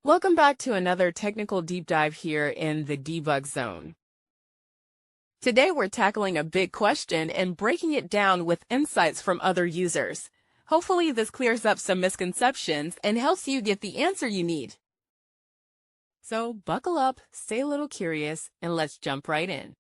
Welcome back to another technical deep dive here in the debug zone. Today we're tackling a big question and breaking it down with insights from other users. Hopefully this clears up some misconceptions and helps you get the answer you need. So buckle up, stay a little curious, and let's jump right in.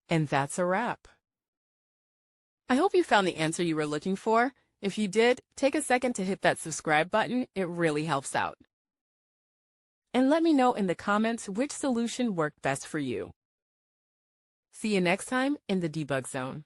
And that's a wrap. I hope you found the answer you were looking for. If you did, take a second to hit that subscribe button. It really helps out. And let me know in the comments which solution worked best for you. See you next time in the debug zone.